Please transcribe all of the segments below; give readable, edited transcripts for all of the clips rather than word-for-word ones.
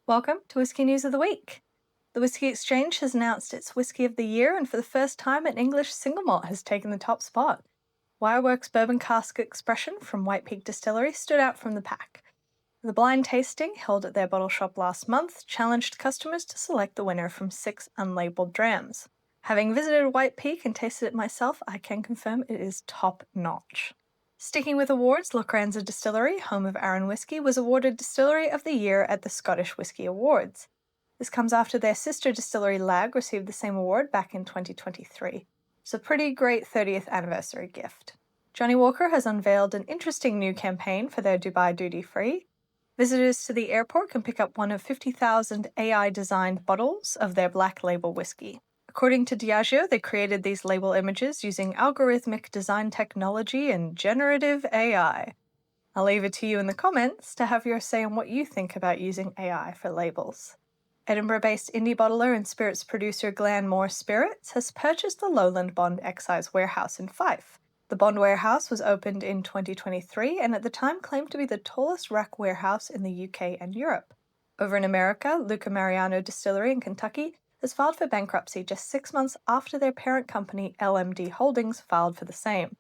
Welcome to Whisky News of the Week. The Whisky Exchange has announced its Whisky of the Year, and for the first time, an English single malt has taken the top spot. Wireworks Bourbon Cask Expression from White Peak Distillery stood out from the pack. The blind tasting, held at their bottle shop last month, challenged customers to select the winner from 6 unlabeled drams. Having visited White Peak and tasted it myself, I can confirm it is top-notch. Sticking with awards, Lochranza Distillery, home of Arran Whisky, was awarded Distillery of the Year at the Scottish Whisky Awards. This comes after their sister distillery Lag received the same award back in 2023. It's a pretty great 30th anniversary gift. Johnnie Walker has unveiled an interesting new campaign for their Dubai duty-free. Visitors to the airport can pick up one of 50,000 AI-designed bottles of their black label whiskey. According to Diageo, they created these label images using algorithmic design technology and generative AI. I'll leave it to you in the comments to have your say on what you think about using AI for labels. Edinburgh-based indie bottler and spirits producer Glanmore Spirits has purchased the Lowland Bond Excise Warehouse in Fife. The Bond Warehouse was opened in 2023 and at the time claimed to be the tallest rack warehouse in the UK and Europe. Over in America, Luca Mariano Distillery in Kentucky has filed for bankruptcy just 6 months after their parent company LMD Holdings filed for the same.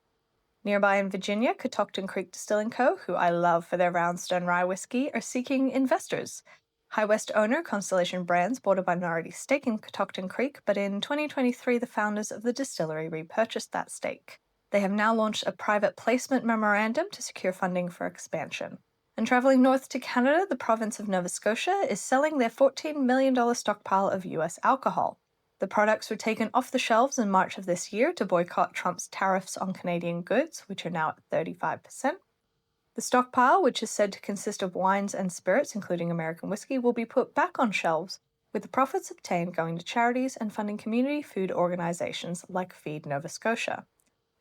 Nearby in Virginia, Catoctin Creek Distilling Co., who I love for their Roundstone Rye whiskey, are seeking investors. High West owner Constellation Brands bought a minority stake in Catoctin Creek, but in 2023 the founders of the distillery repurchased that stake. They have now launched a private placement memorandum to secure funding for expansion. And traveling north to Canada, the province of Nova Scotia is selling their $14 million stockpile of US alcohol. The products were taken off the shelves in March of this year to boycott Trump's tariffs on Canadian goods, which are now at 35%. The stockpile, which is said to consist of wines and spirits, including American whiskey, will be put back on shelves, with the profits obtained going to charities and funding community food organizations like Feed Nova Scotia.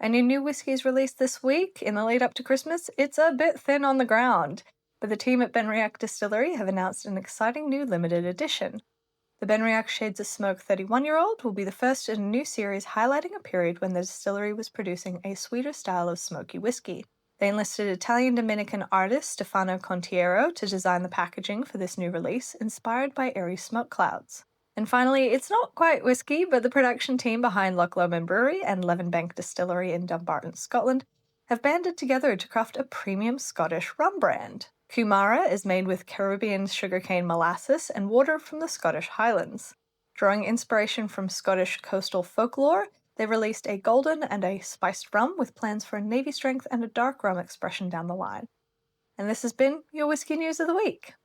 And your new whiskey is released this week. In the lead up to Christmas, it's a bit thin on the ground, but the team at Benriach Distillery have announced an exciting new limited edition. The Benriach Shades of Smoke 31-year-old will be the first in a new series highlighting a period when the distillery was producing a sweeter style of smoky whiskey. They enlisted Italian-Dominican artist Stefano Contiero to design the packaging for this new release, inspired by airy smoke clouds. And finally, it's not quite whiskey, but the production team behind Loch Lomond Brewery and Levenbank Distillery in Dumbarton, Scotland, have banded together to craft a premium Scottish rum brand. Kumara is made with Caribbean sugarcane molasses and water from the Scottish Highlands. Drawing inspiration from Scottish coastal folklore, they released a golden and a spiced rum with plans for a navy strength and a dark rum expression down the line. And this has been your Whisky News of the Week.